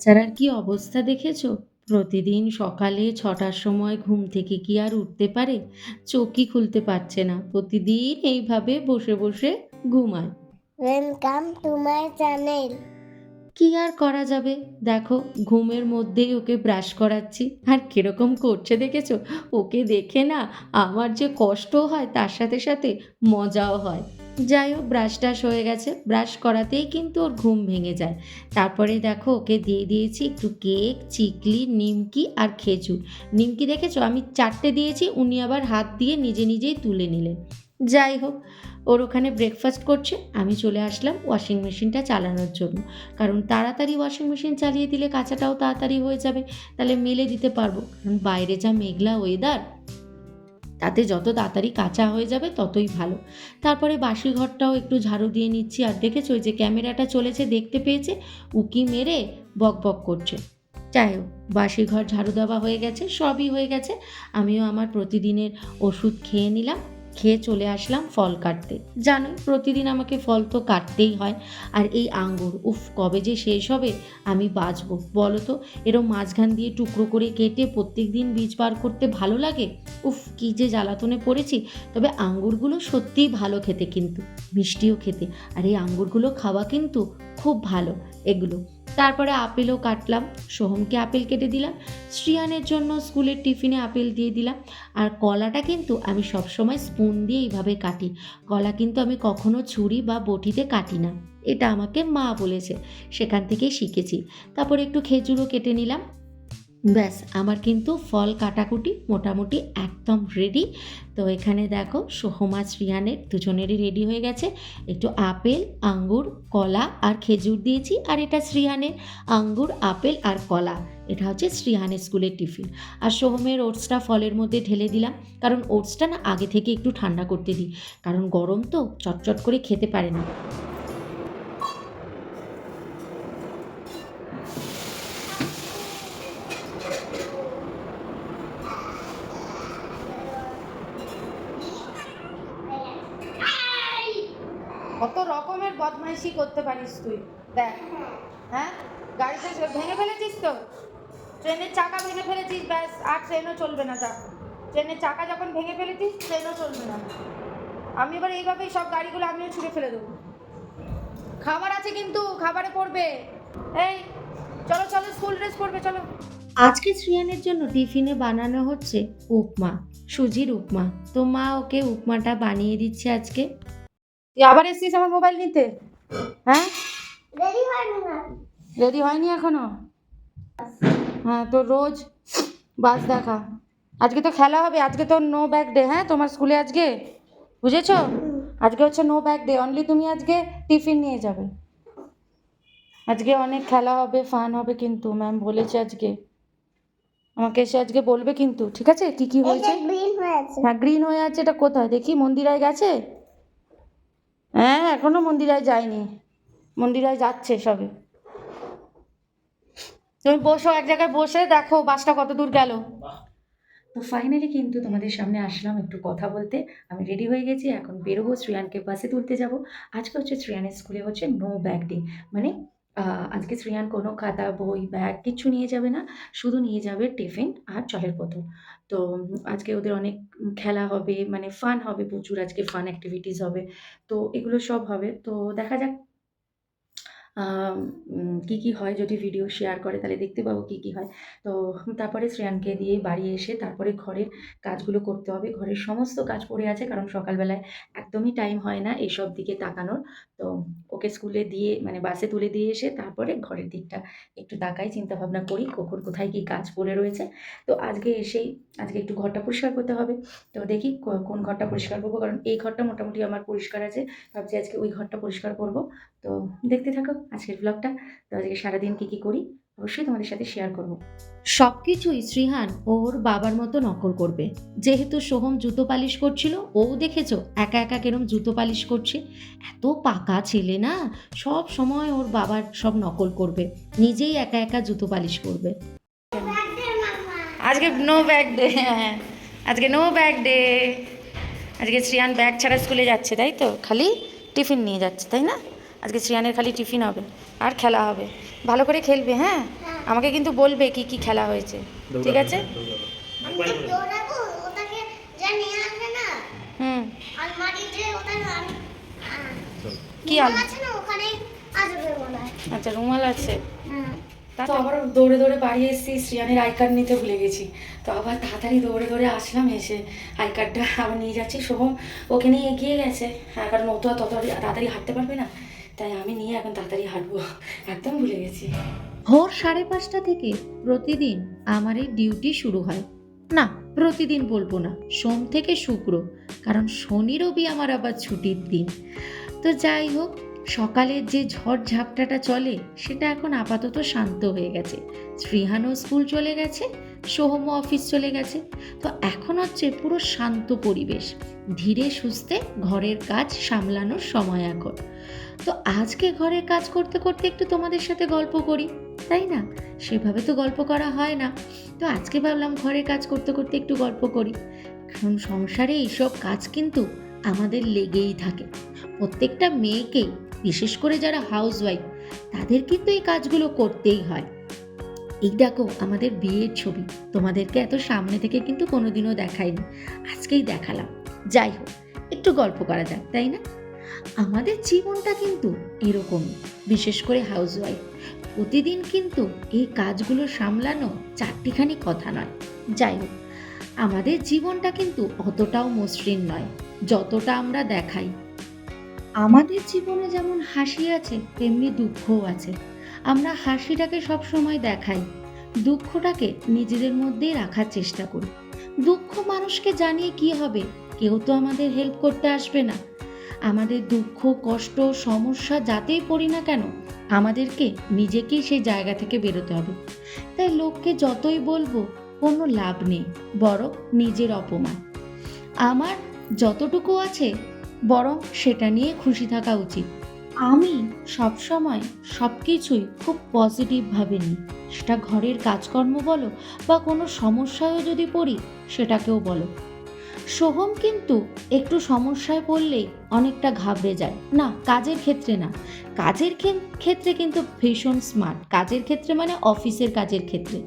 বাচ্চারার কি অবস্থা দেখেছো? প্রতিদিন সকালে 6টার সময় ঘুম থেকে কি আর উঠতে পারে? চোখই খুলতে পারছে না, প্রতিদিন এইভাবে বসে বসে ঘুমায়। Welcome to my channel. কি আর করা যাবে, দেখো ঘুমের মধ্যেই ওকে ব্রাশ করাচ্ছি, আর কিরকম করছে দেখেছো? ওকে দেখে না আমার যে কষ্ট হয় তার সাথে সাথে মজাও হয়। যাই হোক, ব্রাশ টাশ হয়ে গেছে, ব্রাশ করাতেই কিন্তু ওর ঘুম ভেঙে যায়। তারপরে দেখো ওকে দিয়ে দিয়েছি একটু কেক, চিকলি, নিমকি আর খেজুর। নিমকি দেখেছো আমি 4টে দিয়েছি, উনি আবার হাত দিয়ে নিজে নিজেই তুলে নিলেন। যাই হোক, ওর ওখানে ব্রেকফাস্ট করছে, আমি চলে আসলাম ওয়াশিং মেশিনটা চালানোর জন্য। কারণ তাড়াতাড়ি ওয়াশিং মেশিন চালিয়ে দিলে কাচাটাও তাড়াতাড়ি হয়ে যাবে, তাহলে মেলে দিতে পারবো। কারণ বাইরে যা মেঘলা ওয়েদার, তাতে যত তাড়াতাড়ি কাঁচা হয়ে যাবে ততই ভালো। তারপরে বাসি ঘরটাও একটু ঝাড়ু দিয়ে নিচ্ছি। আর দেখেছো ওই যে ক্যামেরাটা চলেছে, দেখতে পেয়েছে, উকি মেরে বক বক করছে। যাই হোক, বাসি ঘর ঝাড়ু দেওয়া হয়ে গেছে, সবই হয়ে গেছে। আমিও আমার প্রতিদিনের ওষুধ খেয়ে নিলাম, খেয়ে চলে আসলাম ফল কাটতে। জানোই প্রতিদিন আমাকে ফল তো কাটতেই হয়। আর এই আঙ্গুর, উফ, কবে যে শেষ হবে আমি বাঁচবো বলো তো? এরম মাঝখান দিয়ে টুকরো করে কেটে প্রত্যেক দিন বীজ বার করতে ভালো লাগে। উফ, কি যে জ্বালাতনে পড়েছি। তবে আঙ্গুরগুলো সত্যিই ভালো খেতে, কিন্তু মিষ্টিও খেতে। আর এই আঙ্গুরগুলো খাওয়া কিন্তু খুব ভালো এগুলো। তারপরে আপেলও কাটলাম, সোহমকে আপেল কেটে দিলাম, শ্রিয়ানের জন্য স্কুলের টিফিনে আপেল দিয়ে দিলাম। আর কলাটা কিন্তু আমি সবসময় স্পুন দিয়ে এইভাবে কাটি। কলা কিন্তু আমি কখনো ছুরি বা বটিতে কাটি না, এটা আমাকে মা বলেছে, সেখান থেকেই শিখেছি। তারপরে একটু খেজুরও কেটে নিলাম। ব্যাস, আমার কিন্তু ফল কাটাকুটি মোটামুটি একদম রেডি। তো এখানে দেখো সোহম আর শ্রিয়ানের দুজনেরই রেডি হয়ে গেছে। একটু আপেল, আঙ্গুর, কলা আর খেজুর দিয়েছি। আর এটা শ্রিয়ানের আঙ্গুর, আপেল আর কলা। এটা হচ্ছে শ্রিয়ানের স্কুলের টিফিন। আর সোহমের ওটসটা ফলের মধ্যে ঢেলে দিলাম, কারণ ওটসটা না আগে থেকে একটু ঠান্ডা করতে দিই, কারণ গরম তো চটচট করে খেতে পারে না। কত রকমের বদমাইশি করতে পারিস তুই, দেখ। হ্যাঁ, গাড়িতে ভেঙে ফেলেছিস তো, ট্রেনের চাকা ভেঙে ফেলেছিস, ব্যাস আর ট্রেনও চলবে না। তা ট্রেনের চাকা যখন ভেঙে ফেলেছিস ট্রেনও চলবে না। আমি এবার এইভাবেই সব গাড়িগুলো আমিও ছুঁড়ে ফেলে দেবো। খাবার আছে কিন্তু, খাবারে পড়বে। এই চলো চলো, স্কুল ড্রেস পরবে, চলো। আজকে শ্রিয়ানের জন্য টিফিনে বানানো হচ্ছে উপমা, সুজির উপমা। তো মা ওকে উপমাটা বানিয়ে দিচ্ছে আজকে। তুই আবার এসছিস আমার মোবাইল নিতে? হ্যাঁ, রেডি হয়নি না? রেডি হয়নি এখনো? হ্যাঁ, তো রোজ বাস দেখা। আজকে তো খেলা হবে, আজকে তো নো ব্যাগ ডে। হ্যাঁ, তোমার স্কুলে আজকে, বুঝেছো? আজকে হচ্ছে নো ব্যাগ ডে, অনলি তুমি আজকে টিফিন নিয়ে যাবে। আজকে অনেক খেলা হবে, ফান হবে, কিন্তু ম্যাম বলেছে আজকে আমাকে এসে আজকে বলবে কিন্তু, ঠিক আছে? কি কি হয়েছে? গ্রিন হয়ে আছে। হ্যাঁ, গ্রিন হয়ে আছে। এটা কোথায় দেখি? মন্দিরায় গেছে? হ্যাঁ, এখনো মন্দিরায় যায়নি, মন্দিরায় যাচ্ছে সবে। তুমি বসো এক জায়গায়, বসে দেখো বাসটা কত দূর গেল। তো ফাইনালি কিন্তু তোমাদের সামনে আসলাম একটু কথা বলতে। আমি রেডি হয়ে গেছি, এখন বেরোবো, শ্রেয়ানকে বাসে তুলতে যাব। আজকে হচ্ছে শ্রেয়ানের স্কুলে হচ্ছে নো ব্যাগ ডে, মানে আজকে শ্রেয়ান কোনো খাতা, বই, ব্যাগ কিচ্ছু নিয়ে যাবে না, শুধু নিয়ে যাবে টিফিন আর জলের বোতল। তো আজকে ওদের অনেক খেলা হবে, মানে ফান হবে প্রচুর, আজকে ফান অ্যাক্টিভিটিস হবে। তো এগুলো সব হবে, তো দেখা যাক কী কী হয়। যদি ভিডিও শেয়ার করে তাহলে দেখতে পাবো কী কী হয়। তো তারপরে শ্রেয়ানকে দিয়ে বাড়ি এসে তারপরে ঘরের কাজগুলো করতে হবে। ঘরের সমস্ত কাজ পড়ে আছে, কারণ সকালবেলায় একদমই টাইম হয় না এইসব দিকে তাকানোর। তো ওকে স্কুলে দিয়ে, মানে বাসে তুলে দিয়ে এসে তারপরে ঘরের দিকটা একটু তাকাই, চিন্তাভাবনা করি কখন কোথায় কী কাজ পড়ে রয়েছে। তো আজকে এসেই আজকে একটু ঘরটা পরিষ্কার করতে হবে। তো দেখি কোন ঘরটা পরিষ্কার করবো, কারণ এই ঘরটা মোটামুটি আমার পরিষ্কার আছে, ভাবছি আজকে ওই ঘরটা পরিষ্কার করবো। তো দেখতে থাকো আজকের ব্লগটা। তো আজকে সারাদিন কী কী করি অবশ্যই তোমাদের সাথে শেয়ার করব। সব কিছুই শ্রীহান ওর বাবার মতো নকল করবে। যেহেতু সোহম জুতো পালিশ করছিল, ও দেখেছো একা একা কেরম জুতো পালিশ করছে। এত পাকা ছেলে না, সব সময় ওর বাবার সব নকল করবে, নিজেই একা একা জুতো পালিশ করবে। আজকে নো ব্যাগ ডে, হ্যাঁ আজকে নো ব্যাগ ডে। আজকে শ্রিয়ান ব্যাগ ছাড়া স্কুলে যাচ্ছে, তাই তো? খালি টিফিন নিয়ে যাচ্ছে, তাই না? আজকে শ্রেয়ানের খালি টিফিন হবে আর খেলা হবে, ভালো করে খেলবে। হ্যাঁ, আমাকে কিন্তু বলবে কি কি খেলা হয়েছে, ঠিক আছে? আমি তো দৌড়াবো, ওটাকে যা নিয়ে আসবে না হুম, আলমারি যে ওটা আমি কি রুমাল আছে না ওখানে আসবে মনে হয়। আচ্ছা, রুমাল আছে। হ্যাঁ তো আবার দৌড়ে দৌড়ে বাড়ি এসেছি, শ্রেয়ানের আই কার্ড নিতে ভুলে গেছি। তো আবার তাড়াতাড়ি দৌড়ে দৌড়ে আসলাম, এসে আই কার্ডটা আবার নিয়ে যাচ্ছি। সোহম ওকে নিয়ে এগিয়ে গেছে, হ্যাঁ, কারণ ও তো আর তত তাড়াতাড়ি হাঁটতে পারবে না, তাই আমি নিয়ে এখন তাড়াতাড়ি হাঁটবো, একদম ভুলে গেছি। ভোর 5:30 থেকে প্রতিদিন আমার এই ডিউটি শুরু হয়। না, প্রতিদিন বলবো না, সোম থেকে শুক্র, কারণ শনি রবি আমার আবার ছুটির দিন। তো যাই হোক, সকালের যে ঝড় ঝাপটাটা চলে সেটা এখন আপাতত শান্ত হয়ে গেছে। শ্রীহানও স্কুল চলে গেছে, সোহমও অফিস চলে গেছে। তো এখন হচ্ছে পুরো শান্ত পরিবেশ, ধীরে সুস্থে ঘরের কাজ সামলানোর সময় এখন। তো আজকে ঘরের কাজ করতে করতে একটু তোমাদের সাথে গল্প করি, তাই না? সেভাবে তো গল্প করা হয় না, তো আজকে ভাবলাম ঘরের কাজ করতে করতে একটু গল্প করি। কারণ সংসারে এইসব কাজ কিন্তু আমাদের লেগেই থাকে। প্রত্যেকটা মেয়েকেই, বিশেষ করে যারা হাউসওয়াইফ, তাদের কিন্তু এই কাজগুলো করতেই হয়। এই দেখো আমাদের বিয়ের ছবি, তোমাদেরকে এত সামনে থেকে কিন্তু কোনোদিনও দেখাইনি, আজকেই দেখালাম। যাই হোক, একটু গল্প করা যাক, তাই না? আমাদের জীবনটা কিন্তু এরকমই, বিশেষ করে হাউসওয়াইফ। প্রতিদিন কিন্তু এই কাজগুলো সামলানো চারটিখানি কথা নয়। যাই হোক, আমাদের জীবনটা কিন্তু অতটাও মসৃণ নয় যতটা আমরা দেখাই। আমাদের জীবনে যেমন হাসি আছে তেমনি দুঃখও আছে। আমরা হাসিটাকে সবসময় দেখাই, দুঃখটাকে নিজেদের মধ্যেই রাখার চেষ্টা করি। দুঃখ মানুষকে জানিয়ে কি হবে, কেউ তো আমাদের হেল্প করতে আসবে না। আমাদের দুঃখ কষ্ট সমস্যা যাতেই পড়ি না কেন, আমাদেরকে নিজেকেই সেই জায়গা থেকে বেরোতে হবে। তাই লোককে যতই বলবো কোনো লাভ নেই, বরং নিজের অপমান। আমার যতটুকু আছে বরং সেটা নিয়ে খুশি থাকা উচিত। আমি সবসময় সব কিছুই খুব পজিটিভভাবে নিই, সেটা ঘরের কাজকর্ম বলো বা কোনো সমস্যায়ও যদি পড়ি সেটাকেও বলো। সোহম কিন্তু একটু সমস্যায় পড়লেই অনেকটা ঘাবড়ে যায়, না কাজের ক্ষেত্রে না, কাজের ক্ষেত্রে কিন্তু ভীষণ স্মার্ট, কাজের ক্ষেত্রে মানে অফিসের কাজের ক্ষেত্রে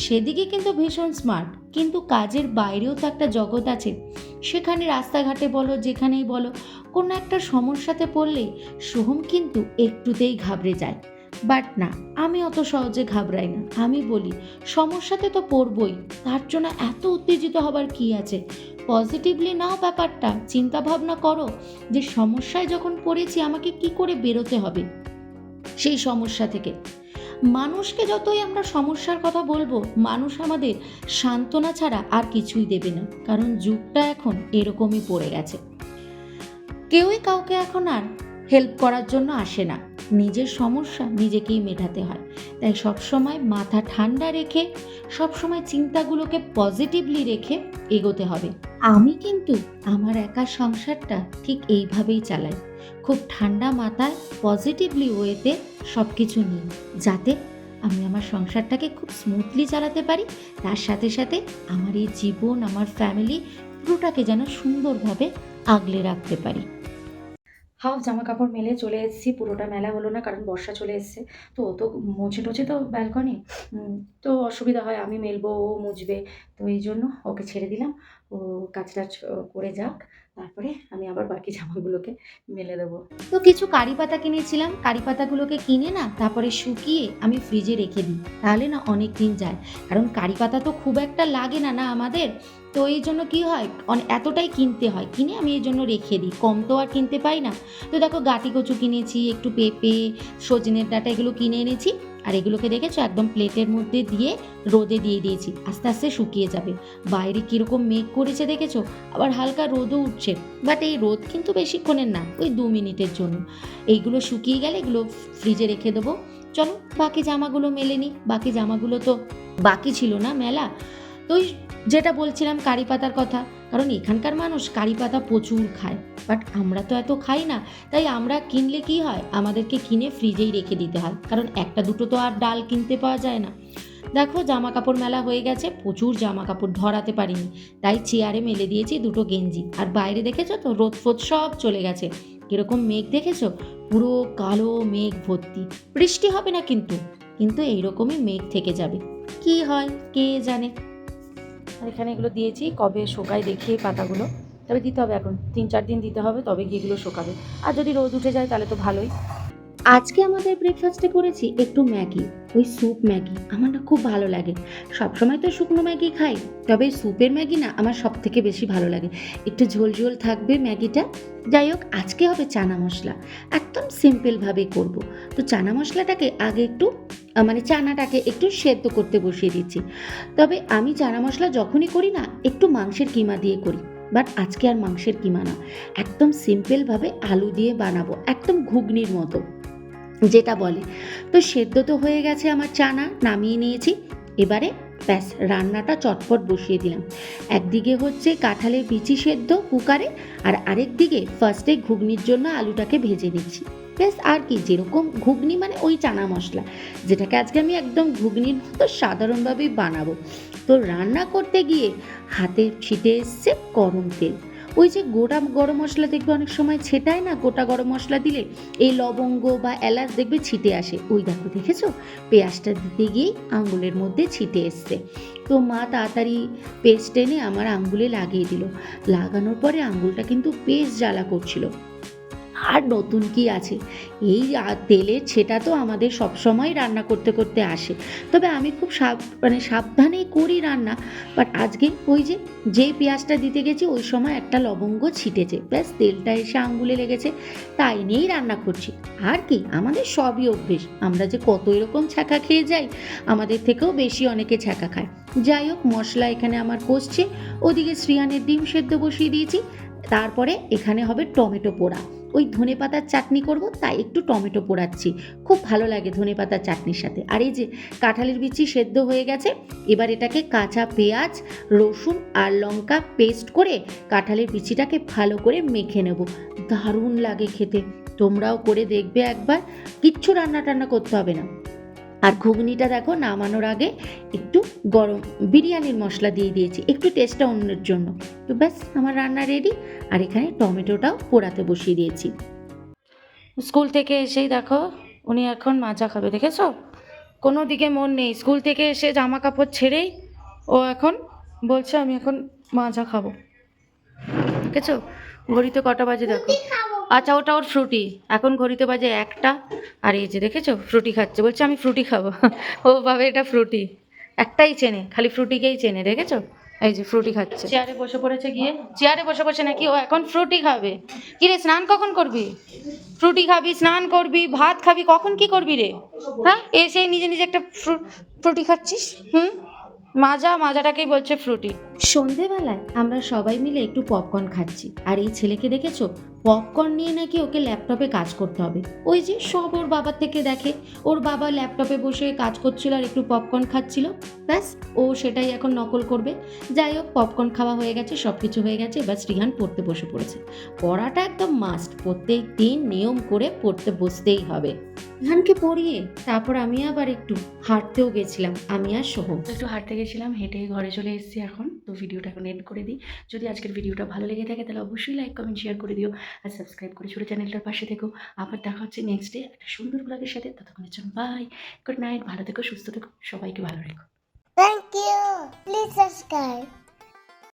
সেদিকে কিন্তু ভীষণ স্মার্ট, কিন্তু কাজের বাইরেও তো একটা জগৎ আছে। সেখানে রাস্তাঘাটে বলো যেখানেই বলো, কোনো একটা সমস্যাতে পড়লেই সোহম কিন্তু একটুতেই ঘাবড়ে যায়। বাট না, আমি অত সহজে ঘাবড়াই না। আমি বলি সমস্যাতে তো পড়বই, তার জন্য এত উত্তেজিত হবার কি আছে? পজিটিভলি নাও ব্যাপারটা, চিন্তা ভাবনা করো যে সমস্যায় যখন পড়েছি আমাকে কি করে বেরোতে হবে সেই সমস্যা থেকে। মানুষকে যতই আমরা সমস্যার কথা বলবো, মানুষ আমাদের সান্ত্বনা ছাড়া আর কিছুই দেবে না, কারণ যুগটা এখন এরকমই পড়ে গেছে। কেউই কাউকে এখন আর হেল্প করার জন্য আসে না, নিজের সমস্যা নিজেকেই মেটাতে হয়। তাই সবসময় মাথা ঠান্ডা রেখে, সবসময় চিন্তাগুলোকে পজিটিভলি রেখে এগোতে হবে। আমি কিন্তু আমার একা সংসারটা ঠিক এইভাবেই চালাই, খুব ঠান্ডা মাথায় পজিটিভলি ওয়েতে সব কিছু নিই, যাতে আমি আমার সংসারটাকে খুব স্মুথলি চালাতে পারি, তার সাথে সাথে আমার এই জীবন আমার ফ্যামিলি পুরোটাকে যেন সুন্দরভাবে আগলে রাখতে পারি। হাফ জামা কাপড় মেলে চলে এসেছি, পুরোটা মেলা হলো না কারণ বর্ষা চলে এসছে। তো ও তো মুছে টুছে তো ব্যালকনি, তো অসুবিধা হয়, আমি মেলবো ও মুছবে, তো এই জন্য ওকে ছেড়ে দিলাম, ও কাজ টাজ করে যাক, তারপরে আমি আবার বাকি জামাগুলোকে মেলে দেবো। তো কিছু কারি পাতা কিনেছিলাম, কারি পাতাগুলোকে কিনে না তারপরে শুকিয়ে আমি ফ্রিজে রেখে দিই, তাহলে না অনেক দিন যায়। কারণ কারি পাতা তো খুব একটা লাগে না না আমাদের, তো এই জন্য কী হয় এতটাই কিনতে হয়, কিনে আমি এই জন্য রেখে দিই, কম তো আর কিনতে পাই না। তো দেখো গাটি কচু কিনেছি, একটু পেঁপে সজনের ডাঁটা এগুলো কিনে এনেছি, আর এগুলোকে দেখেছো একদম প্লেটের মধ্যে দিয়ে রোদে দিয়ে দিয়েছি, আস্তে আস্তে শুকিয়ে যাবে। বাইরে কীরকম মেঘ করেছে দেখেছো, আবার হালকা রোদও উঠছে, বাট এই রোদ কিন্তু বেশিক্ষণের না, ওই 2 মিনিটের জন্য। এইগুলো শুকিয়ে গেলে এগুলো ফ্রিজে রেখে দেবো। চলো বাকি জামাগুলো মেলে নিই, বাকি জামাগুলো তো বাকি ছিল না মেলা। তো ওই যেটা বলছিলাম কারি পাতার কথা, কারণ এখানকার মানুষ কারি পাতা প্রচুর খায়, বাট আমরা তো এত খাই না, তাই আমরা কিনলে কি হয় আমাদেরকে কিনে ফ্রিজেই রেখে দিতে হয়, কারণ একটা দুটো তো আর ডাল কিনতে পাওয়া যায় না। দেখো জামা কাপড় মেলা হয়ে গেছে, প্রচুর জামা কাপড় ধরাতে পারিনি, তাই চেয়ারে মেলে দিয়েছি দুটো গেঞ্জি, আর বাইরে দেখেছো তো রোদ ফোদ সব চলে গেছে, কিরকম মেঘ দেখেছো, পুরো কালো মেঘ ভর্তি। বৃষ্টি হবে না কিন্তু, কিন্তু এইরকমই মেঘ থেকে যাবে, কি হয় কে জানে। আর এখানে এগুলো দিয়েছি, কবে শোকায় দেখি এই পাতাগুলো। তবে দিতে হবে এখন 3-4 দিন দিতে হবে, তবে গিয়ে এগুলো শোকাবে। আর যদি রোদ উঠে যায় তাহলে তো ভালোই। আজকে আমাদের ব্রেকফাস্টে করেছি একটু ম্যাগি, ওই স্যুপ ম্যাগি। আমার না খুব ভালো লাগে, সবসময় তো শুকনো ম্যাগি খাই, তবে স্যুপের ম্যাগি না আমার সব থেকে বেশি ভালো লাগে, একটু ঝোল ঝোল থাকবে ম্যাগিটা। যাই হোক, আজকে হবে চানা মশলা, একদম সিম্পলভাবে করব। তো চানা মশলাটাকে আগে একটু মানে চানাটাকে একটু সেদ্ধ করতে বসিয়ে দিচ্ছি। তবে আমি চানা মশলা যখনই করি না একটু মাংসের কিমা দিয়ে করি, বাট আজকে আর মাংসের কিমা না, একদম সিম্পলভাবে আলু দিয়ে বানাবো, একদম ঘুগনির মতো যেটা বলে। তো সেদ্ধ তো হয়ে গেছে আমার চানা, নামিয়ে নিয়েছি। এবারে ব্যাস রান্নাটা চটপট বসিয়ে দিলাম। একদিকে হচ্ছে কাঁঠালের বিচি সেদ্ধ কুকারে, আর আরেক দিকে ফার্স্টে ঘুগনির জন্য আলুটাকে ভেজে নিচ্ছি। ব্যাস, আর কি, যেরকম ঘুগনি মানে ওই চানা মশলা, যেটাকে আজকে আমি একদম ঘুগনির মতো সাধারণভাবেই বানাবো। তো রান্না করতে গিয়ে হাতে ছিটে এসছে গরম তেল। ওই যে গোটা গরম মশলা দেখবে অনেক সময় ছেটায় না, গোটা গরম মশলা দিলে এই লবঙ্গ বা এলাচ দেখবে ছিটে আসে, ওই দেখো দেখেছো, পেঁয়াজটা দিতে গিয়েই আঙ্গুলের মধ্যে ছিটে এসছে। তো মা তাড়াতাড়ি পেস্ট এনে আমার আঙ্গুলে লাগিয়ে দিল। লাগানোর পরে আঙ্গুলটা কিন্তু বেশ জ্বালা করছিল। আর নতুন কি আছে, এই তেলের ছেটা তো আমাদের সবসময় রান্না করতে করতে আসে, তবে আমি খুব সাবধানেই করি রান্না। বাট আজকে ওই যে পেঁয়াজটা দিতে গেছি ওই সময় একটা লবঙ্গ ছিটেছে, ব্যাস তেলটা এসে আঙ্গুলে লেগেছে, তাই নিয়েই রান্না করছি। আর কি, আমাদের সবই অভ্যেস, আমরা যে কত এরকম ছ্যাঁকা খেয়ে যাই, আমাদের থেকেও বেশি অনেকে ছ্যাঁকা খায়। যাই হোক, মশলা এখানে আমার কষছে, ওদিকে শ্রিয়ানের ডিম সেদ্ধ বসিয়ে দিয়েছি। তারপরে এখানে হবে টমেটো পোড়া, ওই ধনেপাতার চাটনি করব, তাই একটু টমেটো পোড়াচ্ছি, খুব ভালো লাগে ধনেপাতার চাটনির সাথে। আর এই যে কাঁঠালের বিচি সেদ্ধ হয়ে গেছে, এবার এটাকে কাঁচা পেঁয়াজ, রসুন আর লঙ্কা পেস্ট করে কাঁঠালের বিচিটাকে ভালো করে মেখে নেব, দারুণ লাগে খেতে। তোমরাও করে দেখবে একবার, কিচ্ছু রান্না টান্না করতে হবে না। আর ঘুগনিটা দেখো নামানোর আগে একটু গরম বিরিয়ানির মশলা দিয়ে দিয়েছি, একটু টেস্টটা অন্যের জন্য। তো ব্যাস, আমার রান্না রেডি। আর এখানে টমেটোটাও পোড়াতে বসিয়ে দিয়েছি। স্কুল থেকে এসেই দেখো উনি এখন মাজা খাবে, দেখেছো, কোনো দিকে মন নেই, স্কুল থেকে এসে জামা কাপড় ছেড়েই ও এখন বলছে আমি এখন মাজা খাবো। দেখেছো, ঘড়িতে কটা বাজে দেখো। খাবো। আচ্ছা, ওটা ওর ফ্রুটি, এখন ঘড়িতে বাজে 1টা। আর এই যে দেখেছো ফ্রুটি খাচ্ছে, বলছে আমি ফ্রুটি খাবো। ও ভাবে এটা ফ্রুটি, একটাই চেনে, খালি ফ্রুটিকেই চেনে, দেখেছো, এই যে ফ্রুটি খাচ্ছে। চেয়ারে বসে পড়েছে, গিয়ে চেয়ারে বসে বসে নাকি ও এখন ফ্রুটি খাবে। কি রে, স্নান কখন করবি? ফ্রুটি খাবি, স্নান করবি, ভাত খাবি, কখন কি করবি রে? হ্যাঁ, এসে নিজে নিজে একটা ফ্রুটি খাচ্ছিস। মাজাটাকেই বলছে ফ্রুটি। সন্ধেবেলায় আমরা সবাই মিলে একটু পপকর্ন খাচ্ছি, আর এই ছেলেকে দেখেছো, পপকর্ন নিয়ে নাকি ওকে ল্যাপটপে কাজ করতে হবে। ওই যে সব ওর বাবার থেকে দেখে, ওর বাবা ল্যাপটপে বসে কাজ করছিল আর একটু পপকর্ন খাচ্ছিল, ব্যাস ও সেটাই এখন নকল করবে। যাই হোক, পপকর্ন খাওয়া হয়ে গেছে, সব কিছু হয়ে গেছে, এবার শ্রীহান পড়তে বসে পড়েছে। পড়াটা একদম মাস্ট, প্রত্যেক দিন নিয়ম করে পড়তে বসতেই হবে। রিহানকে পড়িয়ে তারপর আমি আবার একটু হাঁটতেও গেছিলাম, আমি আর সোহম একটু হাঁটতে গেছিলাম, হেঁটে ঘরে চলে এসেছি এখন। তো ভিডিওটা এখন এন্ড করে দিই। যদি আজকের ভিডিওটা ভালো লেগে থাকে তাহলে অবশ্যই লাইক কমেন্ট শেয়ার করে দিও, আর সাবস্ক্রাইব করে ছোটো চ্যানেলটার পাশে থেকো। আবার দেখা হচ্ছে নেক্সট ডে একটা সুন্দর ব্লগের সাথে, ততক্ষণের জন্য বাই, গুড নাইট, ভালো থেকো, সুস্থ থেকো, সবাইকে ভালো রেখো। Thank you. Please subscribe.